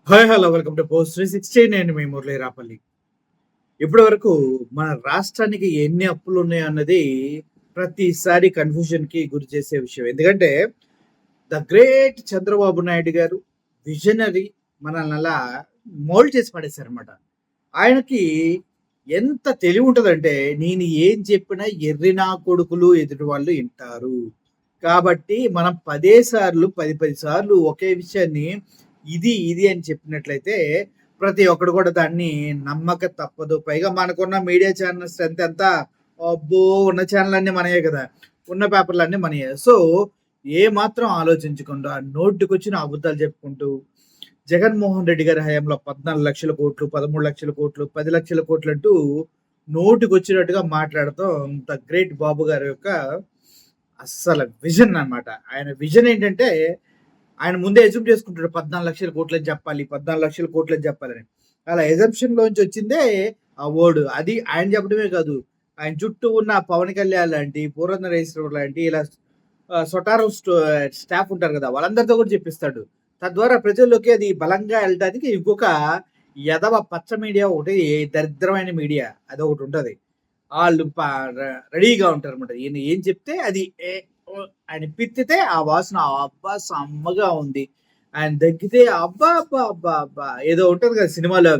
Hi hello welcome to post 360. నేను మీ మురళీ రాపల్లి. ఇప్పటి వరకు మన రాష్ట్రానికి ఎన్ని అప్పులు ఉన్నాయన్నది ప్రతిసారి కన్ఫ్యూజన్కి గురి చేసే విషయం. ఎందుకంటే ద గ్రేట్ చంద్రబాబు నాయుడు గారు విజనరీ మనల్ని అలా మోల్డ్ చేసి పడేశారనమాట. ఆయనకి ఎంత తెలివి ఉంటుందంటే, నేను ఏం చెప్పినా ఎర్రినా కొడుకులు ఎదుటి వాళ్ళు వింటారు కాబట్టి మనం 10 సార్లు ఒకే విషయాన్ని ఇది అని చెప్పినట్లయితే ప్రతి ఒక్కడు కూడా దాన్ని నమ్మక తప్పదు. పైగా మనకున్న మీడియా ఛానల్స్ స్ట్రెంత్ ఎంత, అబ్బో! ఉన్న ఛానల్ అన్నీ మనయే కదా, ఉన్న పేపర్లు అన్నీ మనయే. సో ఏ మాత్రం ఆలోచించకుండా నోటికొచ్చిన అబద్ధాలు చెప్పుకుంటూ జగన్మోహన్ రెడ్డి గారి హయాంలో 14,00,000 కోట్లు, 13,00,000 కోట్లు, 10,00,000 కోట్లు అంటూ నోటికొచ్చినట్టుగా మాట్లాడతాం ద గ్రేట్ బాబు గారి యొక్క అస్సలు విజన్ అన్నమాట. ఆయన విజన్ ఏంటంటే, ఆయన ముందే ఎజ్యూమ్ చేసుకుంటాడు 14,00,000 కోట్లని చెప్పాలి, 14,00,000 కోట్లని చెప్పాలని. అలా ఎజంప్షన్‌లోంచి వచ్చిందే ఆ వర్డ్. అది ఆయన చెప్పడమే కాదు, ఆయన చుట్టూ ఉన్న పవన్ కళ్యాణ్ లాంటి, పురంధరేశ్వరుడు లాంటి ఇలా సొటారం స్టాఫ్ ఉంటారు కదా, వాళ్ళందరితో కూడా చెప్పిస్తాడు. తద్వారా ప్రజల్లోకి అది బలంగా వెళ్ళడానికి ఇంకొక ఎదవ పచ్చ మీడియా ఒకటి, దరిద్రమైన మీడియా అదొకటి ఉంటది. ఆళ్ళు రెడీగా ఉంటారనమాట. ఈయన ఏం చెప్తే అది ఆయన పిత్తితే ఆ వాసన అబ్బా సమ్మగా ఉంది, ఆయన దగ్గితే అబ్బా అబ్బా అబ్బా అబ్బా ఏదో ఉంటది కదా సినిమాలో,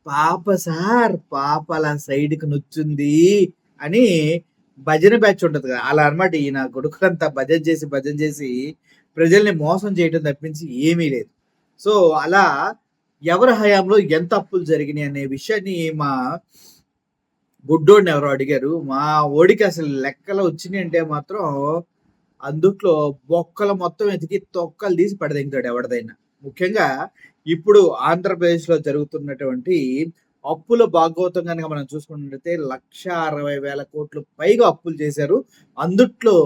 పాప సార్ పాప అలా సైడ్కి నొచ్చుంది అని భజన బ్యాచ్ ఉంటది కదా, అలా అనమాట. ఈయన కొడుకులంతా భజన చేసి ప్రజల్ని మోసం చేయడం తప్పించి ఏమీ లేదు. సో అలా ఎవరి హయాంలో ఎంత అప్పులు జరిగినాయి అనే విషయాన్ని మా బుడ్డోడిని ఎవరో అడిగారు. మా ఓడికి అసలు లెక్కలు వచ్చినాయి అంటే మాత్రం అందుట్లో బొక్కలు మొత్తం ఎతికి తొక్కలు తీసి పడదెంగుతాడు ఎవరిదైనా. ముఖ్యంగా ఇప్పుడు ఆంధ్రప్రదేశ్లో జరుగుతున్నటువంటి అప్పుల భాగవతం కనుక మనం చూసుకున్నట్లయితే 1,60,000 కోట్లు పైగా అప్పులు చేశారు. అందుట్లో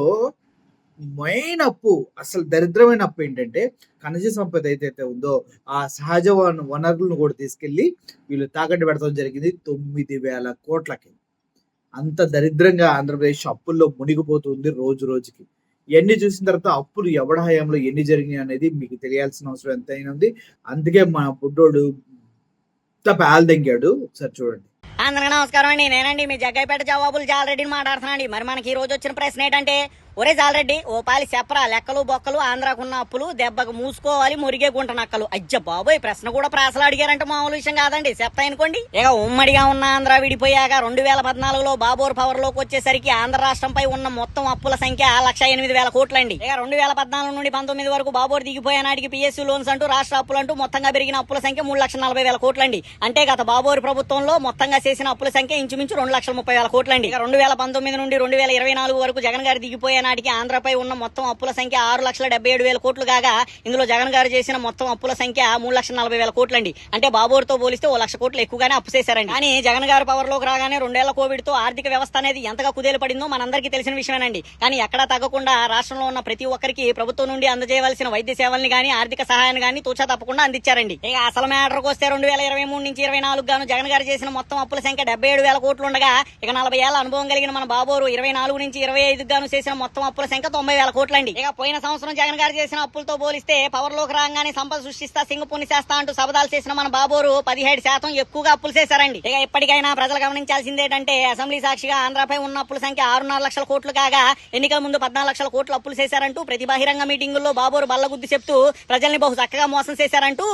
మెయిన్ అప్పు, అసలు దరిద్రమైన అప్పు ఏంటంటే, ఖనిజ సంపద ఏదైతే ఉందో ఆ సహజ వనరులను కూడా తీసుకెళ్లి వీళ్ళు తాకట్టు పెడతాం జరిగింది 9,000 కోట్లకి. అంత దరిద్రంగా ఆంధ్రప్రదేశ్ అప్పుల్లో మునిగిపోతుంది రోజు రోజుకి. ఇవన్నీ చూసిన తర్వాత అప్పులు ఎవడ హయాంలో ఎన్ని జరిగినాయి అనేది మీకు తెలియాల్సిన అవసరం ఎంతైనా ఉంది. అందుకే మా బుడ్డోడు పాల్దెంగాడు. ఒకసారి చూడండి. అందరికీ నమస్కారం అండి. నేనండి మీ జగ్గైపేట జవాబులు జాలరెడ్డిని మాట్లాడుతున్నాండి. మరి మనకి ఈ రోజు వచ్చిన ప్రశ్న ఏంటంటే, ఒరే జాలరెడ్డి ఓ పాలి చెప్పరా, లెక్కలు బొక్కలు ఆంధ్రాకున్న అప్పులు దెబ్బకు మూసుకోవాలి మురిగే గుంట నక్కలు. అజ్జ బాబోయ్, ప్రశ్న కూడా ప్రాసలు అడిగారంటే మామూలు విషయం కాదండి. చెప్తా అనుకోండి. ఇక ఉమ్మడిగా ఉన్న ఆంధ్ర విడిపోయాక 2014లో బాబోర్ పవర్ లోకి వచ్చేసరికి ఆంధ్ర రాష్ట్రంపై ఉన్న మొత్తం అప్పుల సంఖ్య 1,08,000 కోట్లండి. ఇక 2014 నుండి 19 వరకు బాబోర్ దిగిపోయే నాటికి పిఎస్యూ లోన్స్ అంటూ రాష్ట్ర అప్పులు అంటూ మొత్తంగా పెరిగిన అప్పుల సంఖ్య 3,40,000 కోట్లండి. అంటే గత బాబోర్ ప్రభుత్వంలో మొత్తంగా చేసిన అప్పుల సంఖ్య ఇంచుమించు 2,30,000 కోట్లండి. ఇక 2019 నుండి 2024 వరకు జగన్ గారు దిగిపోయే నాటికి ఆంధ్రపై ఉన్న మొత్తం అప్పుల సంఖ్య 6,77,000 కోట్లు కాగా, ఇందులో జగన్ గారు చేసిన మొత్తం అప్పుల సంఖ్య 3,40,000 కోట్లండి. అంటే బాబోర్తో పోలిస్తే 1,00,000 కోట్లు ఎక్కువగానే అప్పు చేశారండి. కానీ జగన్ గారు పవర్ లోకి రాగానే 2 ఏళ్ల కోవిడ్ తో ఆర్థిక వ్యవస్థ అనేది ఎంతగా కుదేలు పడిందో మనందరికీ తెలిసిన విషయమేనండి. కానీ ఎక్కడా తగ్గకుండా రాష్ట్రంలో ఉన్న ప్రతి ఒక్కరికి ప్రభుత్వం నుండి అందజేయవలసిన వైద్య సేవల్ని గానీ ఆర్థిక సహాయాన్ని గానీ తూచా తప్పకుండా అందించారండి. ఇక అసలు మ్యాటర్కి వస్తే 2023 నుంచి 24 గాను జగన్ గారు చేసిన మొత్తం అప్పుల సంఖ్య 77,000 కోట్లు ఉండగా, ఇక 40 ఏళ్ల అనుభవం కలిగిన మన బాబోరు 24 నుంచి 25 గాను చేసిన మొత్తం అప్పుల సంఖ్య 90,000 కోట్లండి. ఇక పోయిన సంవత్సరం జగన్ గారు చేసిన అప్పులతో పోలిస్తే పవర్ లోకి రాగానే సంపద సృష్టిస్తా సింగపూర్ని చేస్తా అంటూ శపథాలు చేసిన మన బాబోరు 17% ఎక్కువగా అప్పులు చేశారండి. ఇక ఇప్పటికైనా ప్రజలు గమనించాల్సిందేంటంటే, అసెంబ్లీ సాక్షిగా ఆంధ్రపై ఉన్న అప్పుల సంఖ్య 6,500,000 కోట్లు కాగా, ఎన్నికల ముందు 14,00,000 కోట్లు అప్పులు చేశారంటూ ప్రతి బహిరంగ మీటింగుల్లో బాబోరు బల్లగుద్ది చెప్తూ ప్రజల్ని బహు చక్కగా మోసం చేశారంటూ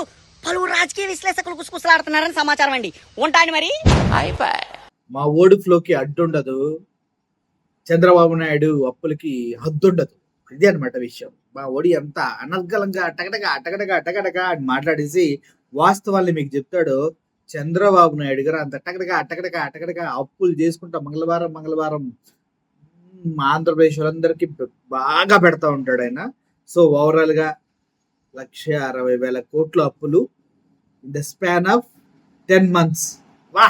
పలువురు రాజకీయ విశ్లేషకులు కుసుకుసలాడుతున్నారని సమాచారం అండి. ఉంటాను మరి. మా ఓడి ఫ్లోకి అడ్డుండదు, చంద్రబాబు నాయుడు అప్పులకి హద్దుండదు. ఇది అనమాట విషయం. మా ఓడి ఎంత అనర్గళంగా అటగడగా అని మాట్లాడేసి వాస్తవాల్ని మీకు చెప్తాడు. చంద్రబాబు నాయుడు గారు అంత అటగడగా అప్పులు చేసుకుంటా మంగళవారం ఆంధ్రప్రదేశ్ వాళ్ళందరికీ బాగా పెడతా ఉంటాడు ఆయన. సో ఓవరాల్ గా 1,60,000 కోట్ల అప్పులు in the span of 10 months. వా,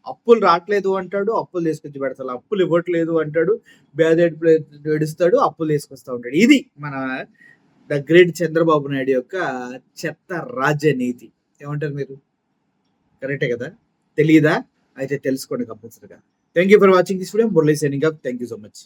అప్పులు రావట్లేదు అంటాడు, అప్పులు తీసుకొచ్చి పెడతాడు. అప్పులు ఇవ్వట్లేదు అంటాడు, ఏడుస్తాడు, అప్పులు తీసుకొస్తా ఉంటాడు. ఇది మన ద గ్రేట్ చంద్రబాబు నాయుడు యొక్క చెత్త రాజనీతి. ఏమంటారు మీరు? కరెక్టే కదా? తెలీదా? అయితే తెలుసుకోండి కంపల్సరీగా. Thank you for watching this video. Murali signing up. Thank you so much.